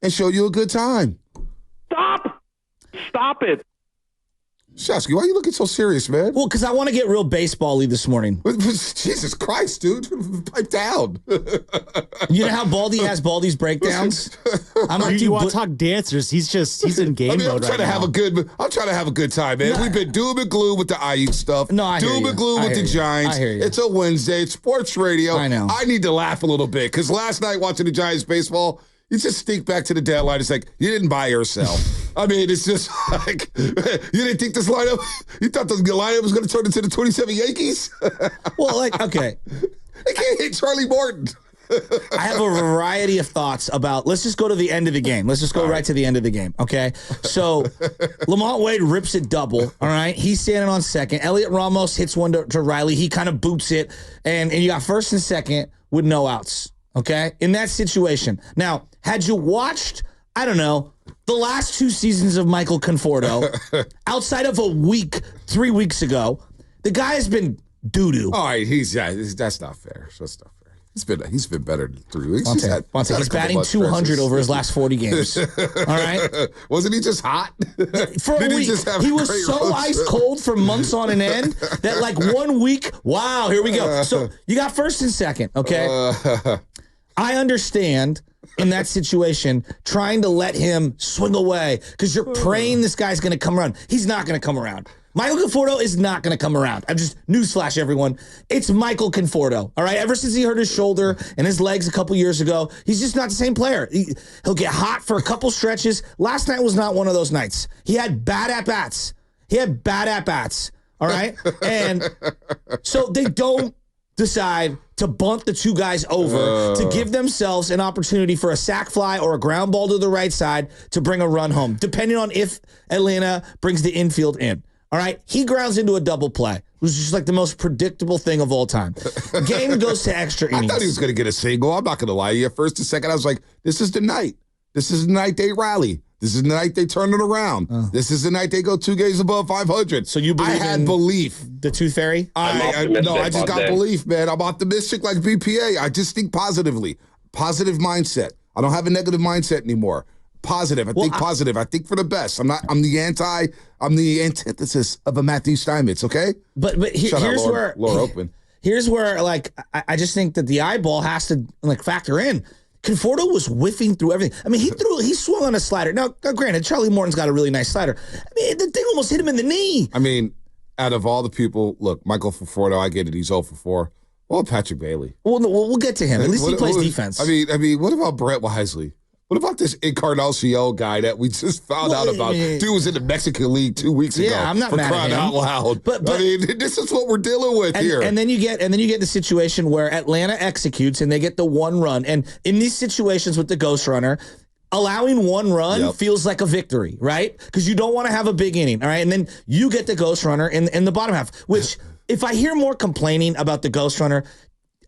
and show you a good time. Stop it. Shasky, why are you looking so serious, man? Well, because I want to get real baseball-y this morning. Jesus Christ, dude. Pipe down. You know how Baldy has Baldy's breakdowns? I'm like, you want to talk dancers. He's in game mode I'm trying to have a good time, man. No. We've been doom and gloom with the IU stuff. No, I hear doom you. and gloom I with hear the you. Giants. I hear you. It's a Wednesday. It's sports radio. I know. I need to laugh a little bit because last night watching the Giants baseball, you just sneak back to the deadline. It's like, you didn't buy or sell. I mean, it's just like, you didn't think this lineup, you thought the lineup was going to turn into the 27 Yankees? Well, like, okay. They can't hit Charlie Morton. I have a variety of thoughts about, let's just go to the end of the game. Let's just go right to the end of the game, okay? So, Lamont Wade rips it double, all right? He's standing on second. Elliot Ramos hits one to Riley. He kind of boots it, and you got first and second with no outs, okay? In that situation. Now, had you watched, I don't know, the last 2 seasons of Michael Conforto, outside of a week, 3 weeks ago, the guy has been doo-doo. All right, that's not fair. That's not fair. He's been better than 3 weeks. He's batting 200 over his last 40 games. All right? Wasn't he just hot? For a week. He was so ice cold for months on an end that like 1 week, wow, here we go. So you got first and second, okay? I understand in that situation trying to let him swing away because you're praying this guy's going to come around. He's not going to come around. Michael Conforto is not going to come around. I'm just, newsflash, everyone. It's Michael Conforto, all right? Ever since he hurt his shoulder and his legs a couple years ago, he's just not the same player. He'll get hot for a couple stretches. Last night was not one of those nights. He had bad at-bats. All right? And so they don't decide to bunt the 2 guys over to give themselves an opportunity for a sac fly or a ground ball to the right side to bring a run home, depending on if Atlanta brings the infield in. All right? He grounds into a double play. It was just like the most predictable thing of all time. Game goes to extra innings. I thought he was going to get a single. I'm not going to lie to you. First and second, I was like, this is the night. This is the night they rally. This is the night they turn it around. This is the night they go 2 games above 500. So you believe I had belief. The Tooth Fairy? I just got belief, man. I'm optimistic like BPA. I just think positively. Positive mindset. I don't have a negative mindset anymore. Positive. I think positive. I think for the best. I'm the antithesis of a Matthew Steinmetz, okay? But here's where Laura Oakman. Here's where like I just think that the eyeball has to like factor in. Conforto was whiffing through everything. I mean, he swung on a slider. Now, granted, Charlie Morton's got a really nice slider. I mean, the thing almost hit him in the knee. I mean, out of all the people, look, Michael Conforto, I get it. He's 0 for 4. Well, Patrick Bailey. Well, we'll get to him. At least he plays defense. I mean, what about Brett Wisely? What about this Encarnacion guy that we just found out about? Dude was in the Mexican League 2 weeks ago. Yeah, I'm not mad at him. Out loud. But I mean, this is what we're dealing with here. And then you get the situation where Atlanta executes and they get the 1 run. And in these situations with the Ghost Runner, allowing 1 run feels like a victory, right? Because you don't want to have a big inning, all right? And then you get the Ghost Runner in the bottom half, which if I hear more complaining about the Ghost Runner,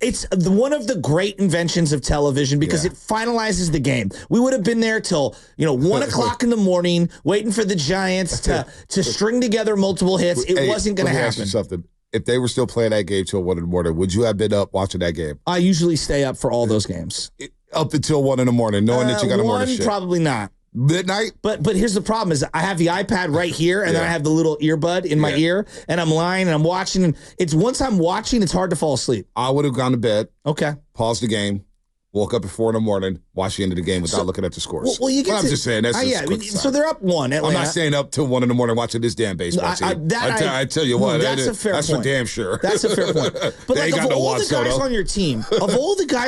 it's one of the great inventions of television because it finalizes the game. We would have been there till 1 o'clock in the morning waiting for the Giants to string together multiple hits. It wasn't going to happen. Ask you something. If they were still playing that game till 1 in the morning, would you have been up watching that game? I usually stay up for all those games. Up until 1 in the morning, knowing that you got to morning shit. Probably not. Midnight? But here's the problem is I have the iPad right here and then I have the little earbud in my ear and I'm lying and I'm watching and once I'm watching, it's hard to fall asleep. I would have gone to bed. Okay. Paused the game. Woke up at 4 in the morning, watched the end of the game without looking at the scores. Well, I'm just saying. That's so they're up 1. Atlanta. I'm not staying up till 1 in the morning watching this damn baseball team. I tell you what, that's a fair point. That's for damn sure. That's a fair point. But like, of all the guys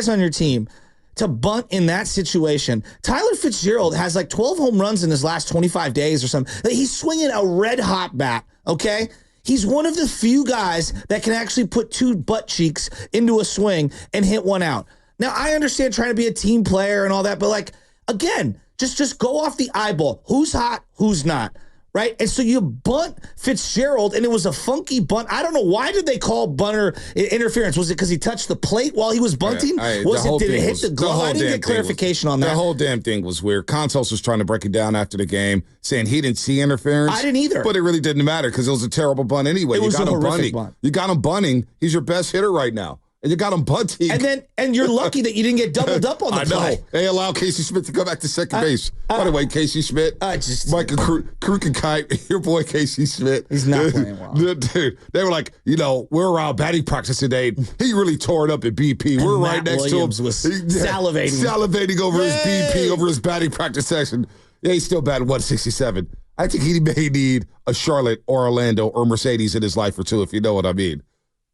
on your team, to bunt in that situation, Tyler Fitzgerald has like 12 home runs in his last 25 days or something. Like, he's swinging a red-hot bat, okay? He's one of the few guys that can actually put 2 butt cheeks into a swing and hit 1 out. Now, I understand trying to be a team player and all that, but like, again, just go off the eyeball. Who's hot, who's not, right? And so you bunt Fitzgerald, and it was a funky bunt. I don't know. Why did they call bunter interference? Was it because he touched the plate while he was bunting? Did it hit the glove? I didn't get clarification on that. The whole damn thing was weird. Contos was trying to break it down after the game, saying he didn't see interference. I didn't either. But it really didn't matter because it was a terrible bunt anyway. It was a horrific bunt. You got him bunting. He's your best hitter right now. and you got him bunting. And you're lucky that you didn't get doubled up on the play. Know. They allow Casey Smith to go back to second base. By the way, Casey Smith, Michael Krukenkite, your boy Casey Smith. He's not playing well. Dude, they were like, we're around batting practice today. He really tore it up at BP. And we're Matt right next Williams to him. Was salivating over his BP, over his batting practice session. Yeah, he's still batting 167. I think he may need a Charlotte or Orlando or Mercedes in his life or two, if you know what I mean.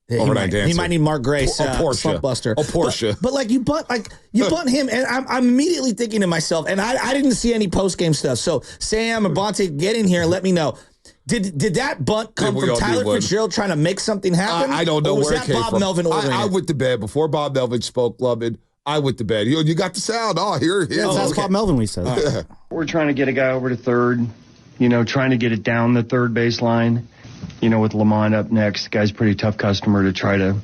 He might need Mark Grace, Porsche, Buster. A Porsche. But you bunt him, and I'm immediately thinking to myself, and I didn't see any post game stuff. So Sam or Bonte, get in here and let me know. Did that bunt come from Tyler Fitzgerald trying to make something happen? I don't know where it came from. Was that Bob Melvin ordering I went to bed before Bob Melvin spoke, Lubin. I went to bed. You got the sound. Oh, here. That's Bob Melvin, we said. We're trying to get a guy over to third, trying to get it down the third baseline. With Lamont up next, the guy's a pretty tough customer to try to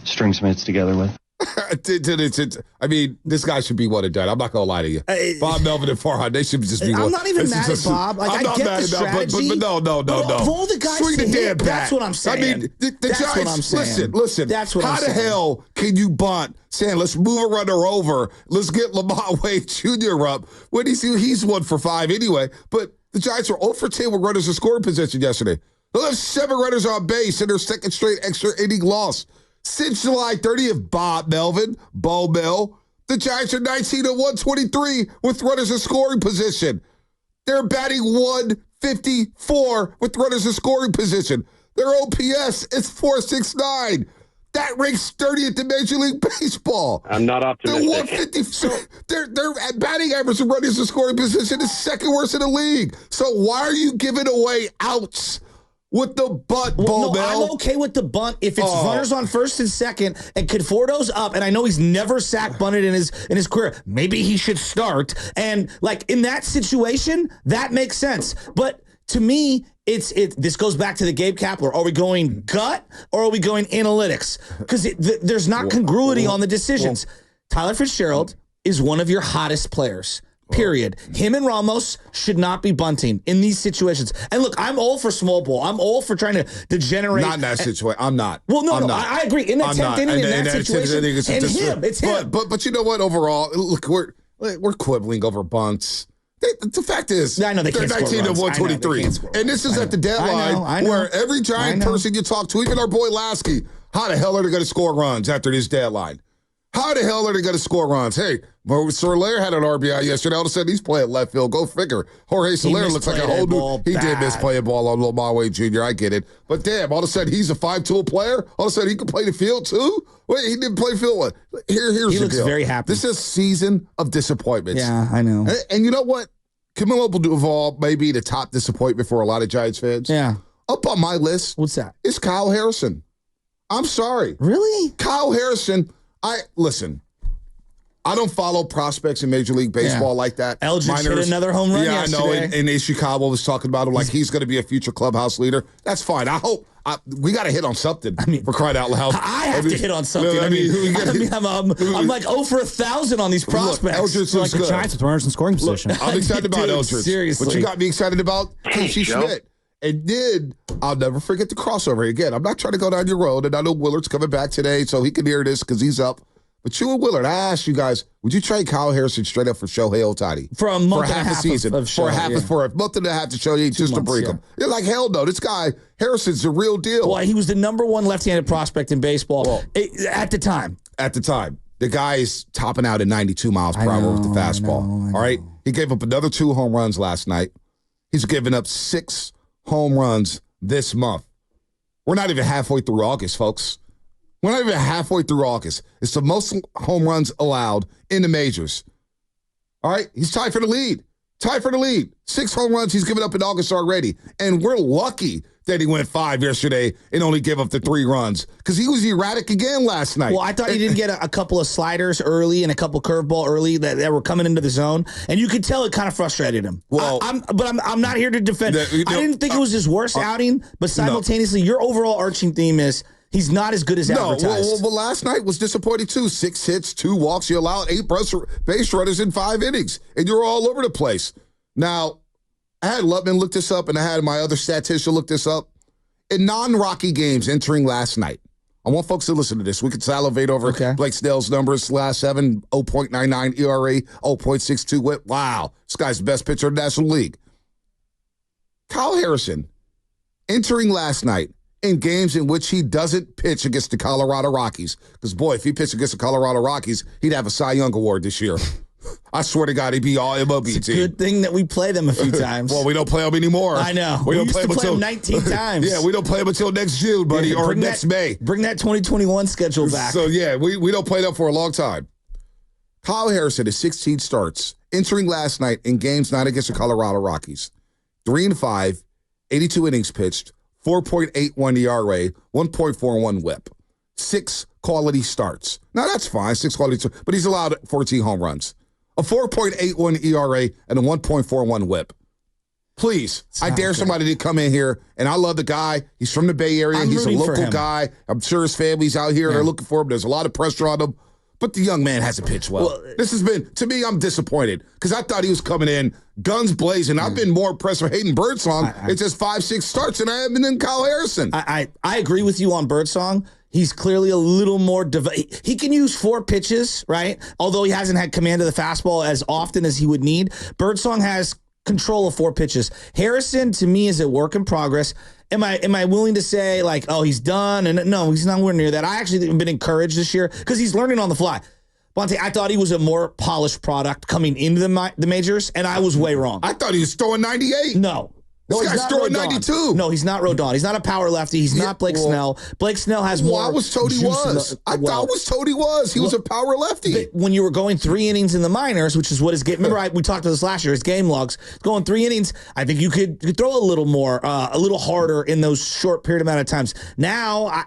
string some hits together with. I mean, this guy should be one and done. I'm not going to lie to you. Bob Melvin and Farhan, they should just be one. I'm not even mad at Bob. I'm not get mad the strategy. but no. Of all the guys swing the damn bat. That's what I'm saying. I mean, the Giants, listen. That's what how I'm the saying. hell can you bunt saying, let's move a runner over, let's get Lamont Wade Jr. up, when he's 1 for 5 anyway. But the Giants were 0 for 10 with runners in scoring position yesterday. They'll have 7 runners on base in their second straight extra inning loss. Since July 30th, Bob Melvin, Bo Mel, the Giants are 19-123 with runners in scoring position. They're batting 154 with runners in scoring position. Their OPS is 469. That ranks 30th in Major League Baseball. I'm not optimistic. Their batting average of runners in scoring position is second worst in the league. So why are you giving away outs with the bunt, Bo Mel? I'm okay with the bunt if it's runners on first and second and Conforto's up, and I know he's never sack bunted in his career. Maybe he should start. And in that situation, that makes sense. But to me, this goes back to the Gabe Kapler. Are we going gut or are we going analytics? Because there's not congruity on the decisions. Tyler Fitzgerald is one of your hottest players. Period. Him and Ramos should not be bunting in these situations. And look, I'm all for small ball. I'm all for trying to degenerate. Not in that situation. I'm not. Well, no, I'm not. I agree. In the 10th inning, in that situation, it's him. But you know what? Overall, look, we're quibbling over bunts. The fact is, I know they're 19-123. And this is at the deadline I know. where every Giant person you talk to, even our boy Lasky, how the hell are they going to score runs after this deadline? How the hell are they going to score runs? Hey, Soler had an RBI yesterday. All of a sudden, he's playing left field. Go figure. Jorge Soler looks like a whole new. He did miss playing ball on Lamont Wade Jr. I get it. But damn, all of a sudden, he's a 5-tool player. All of a sudden, he can play the field too? Wait, he didn't play field. Here's the deal. He looks very happy. This is a season of disappointments. Yeah, I know. And you know what? Camilo Duvall may be the top disappointment for a lot of Giants fans. Yeah. Up on my list. What's that? Is Kyle Harrison. I'm sorry. Really? Kyle Harrison. Listen. I don't follow prospects in Major League Baseball like that. Eldridge hit another home run yesterday. I know. And Chicago was talking about him like he's going to be a future clubhouse leader. That's fine. I hope. We got to hit on something. For crying out loud. I have to hit on something. I'm like 0 for 1,000 on these prospects. Look, Eldridge looks the Giants with runners in scoring position. I'm excited about Eldridge. Seriously. But you got me excited about Casey Schmidt. And then I'll never forget the crossover. Again, I'm not trying to go down your road, and I know Willard's coming back today, so he can hear this because he's up. But you and Willard, I asked you guys, would you trade Kyle Harrison straight up for Shohei Ohtani? For a month for half a season. For a month and a half to Shohei just to break him. You're like, hell no, this guy, Harrison's the real deal. Well, he was the number 1 left-handed prospect in baseball at the time. At the time. The guy is topping out at 92 miles per hour with the fastball. I know. All right? He gave up another 2 home runs last night. He's given up 6 home runs this month. We're not even halfway through August, folks. We're not even halfway through August. It's the most home runs allowed in the majors. All right? He's tied for the lead. 6 home runs he's given up in August already. And we're lucky that he went 5 yesterday and only gave up the 3 runs because he was erratic again last night. Well, I thought he didn't get a couple of sliders early and a couple curveball early that were coming into the zone. And you could tell it kind of frustrated him. Well, I'm not here to defend. I didn't think it was his worst outing, but simultaneously, your overall arching theme is he's not as good as advertised. Well, last night was disappointing too. 6 hits, 2 walks. You allowed 8 base runners in 5 innings, and you're all over the place. Now, I had Lutman look this up, and I had my other statistician look this up. In non-Rocky games entering last night, I want folks to listen to this. We could salivate over Blake Snell's numbers last 7, 0.99 ERA, 0.62 whip. Wow, this guy's the best pitcher in the National League. Kyle Harrison, entering last night in games in which he doesn't pitch against the Colorado Rockies. Because, boy, if he pitched against the Colorado Rockies, he'd have a Cy Young Award this year. I swear to God, he'd be all MLB it's team. Good thing that we play them a few times. Well, we don't play them anymore. I know. We used to play them 19 times. Yeah, we don't play them until next June, buddy, or next May. Bring that 2021 schedule back. So, yeah, we don't play them for a long time. Kyle Harrison is 16 starts, entering last night in games not against the Colorado Rockies. 3-5, 82 innings pitched, 4.81 ERA, 1.41 whip. 6 quality starts. Now, that's fine, 6 quality starts, but he's allowed 14 home runs. A 4.81 ERA and a 1.41 whip. Please, I dare somebody to come in here, and I love the guy. He's from the Bay Area. He's a local guy. I'm sure his family's out here. They're looking for him. There's a lot of pressure on him. But the young man hasn't pitched well. This has been, to me, I'm disappointed because I thought he was coming in guns blazing. I've been more impressed with Hayden Birdsong. It's just 5-6 starts, and I have been in Kyle Harrison. I agree with you on Birdsong. He's clearly a little more he can use 4 pitches, right? Although he hasn't had command of the fastball as often as he would need. Birdsong has control of 4 pitches. Harrison, to me, is a work in progress. Am I willing to say, like, oh, he's done? And no, he's nowhere near that. I actually have been encouraged this year because he's learning on the fly. Bonte, I thought he was a more polished product coming into the majors, and I was way wrong. I thought he was throwing 98. No. This guy's throwing 92. No, he's not Rodon. He's not a power lefty. He's not Blake Snell. Blake Snell has more. I was told he was. I was told he was. He was a power lefty. When you were going 3 innings in the minors, which is what his game. Remember, we talked about this last year. His game logs going 3 innings. I think you could throw a little more, a little harder in those short period amount of times. Now,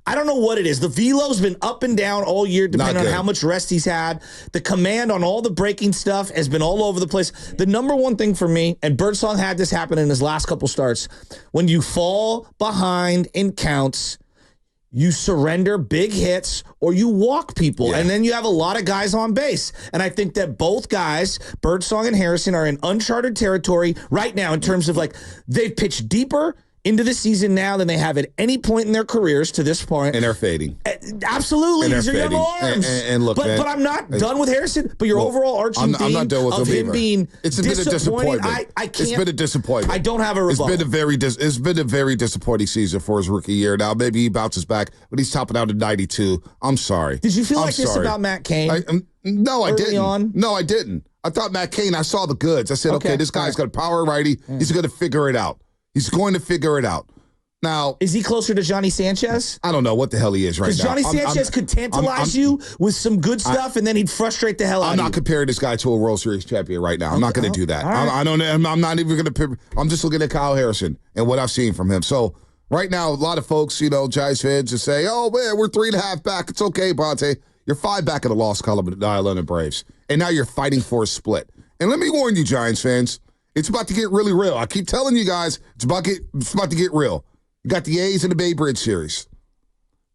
I don't know what it is. The velo's been up and down all year, depending on how much rest he's had. The command on all the breaking stuff has been all over the place. The number one thing for me, and Birdsong had this happen in his last couple starts, when you fall behind in counts, you surrender big hits or you walk people, and then you have a lot of guys on base. And I think that both guys, Birdsong and Harrison, are in uncharted territory right now in terms of, like, they've pitched deeper into the season now than they have at any point in their careers to this point. And they're fading. Absolutely. These are young arms. And look, but I'm not done with Harrison. But your overall arching theme not done with of him being it's been a disappointment. I can't. It's been a disappointment. I don't have a rebuttal. It's been a very disappointing season for his rookie year. Now, maybe he bounces back, but he's topping out at 92. I'm sorry. Did you feel like this about Matt Kane? No, I didn't. No, I didn't. I thought Matt Kane, I saw the goods. I said, okay, this guy's got a power righty. He's going to figure it out. He's going to figure it out. Now, is he closer to Johnny Sanchez? I don't know what the hell he is right now. Because Johnny Sanchez could tantalize you with some good stuff, and then he'd frustrate the hell out of you. I'm not comparing this guy to a World Series champion right now. I'm not going to do that. Right. I'm not even going to. I'm just looking at Kyle Harrison and what I've seen from him. So right now, a lot of folks, Giants fans, just say, "Oh man, we're 3.5 back. It's okay, Bonte. You're 5 back in the loss column at the Atlanta Braves, and now you're fighting for a split." And let me warn you, Giants fans, it's about to get really real. I keep telling you guys, it's about to get real. You got the A's in the Bay Bridge series.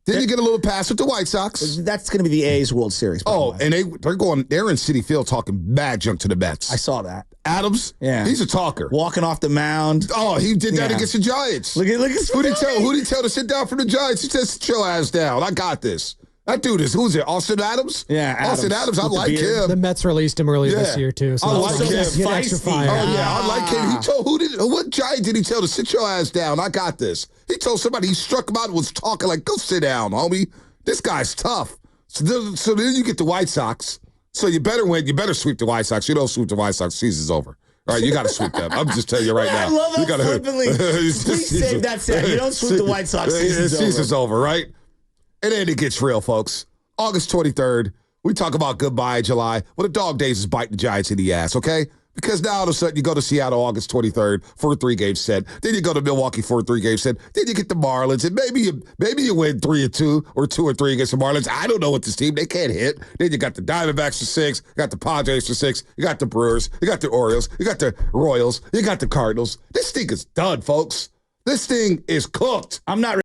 Then you get a little pass with the White Sox. That's going to be the A's World Series. Oh, and they're in Citi Field talking mad junk to the Mets. I saw that. Adams, he's a talker. Walking off the mound. Oh, he did that against the Giants. Look at who did he tell to sit down for the Giants? He said, "Sit your ass down. I got this." That dude is, who's it? Austin Adams? Yeah, Austin Adams. I like him. The Mets released him earlier this year too. So I like him. Extra fire. Oh yeah, I like him. He told what Giant did he tell to sit your ass down? I got this. He told somebody, he struck him out and was talking like, "Go sit down, homie. This guy's tough." So then you get the White Sox. So you better win. You better sweep the White Sox. You don't sweep the White Sox, season's over. All right, you got to sweep them. I'm just telling you right now. I love that flippantly. Please save that set. You don't sweep the White Sox, season's over, right? And then it gets real, folks. August 23rd, we talk about goodbye July. Well, the dog days is biting the Giants in the ass, okay? Because now all of a sudden you go to Seattle August 23rd for a 3-game set. Then you go to Milwaukee for a 3-game set. Then you get the Marlins, and maybe you win 3-2 or 2-3 against the Marlins. I don't know what this team, they can't hit. Then you got the Diamondbacks for 6, you got the Padres for 6, you got the Brewers, you got the Orioles, you got the Royals, you got the Cardinals. This thing is done, folks. This thing is cooked. I'm not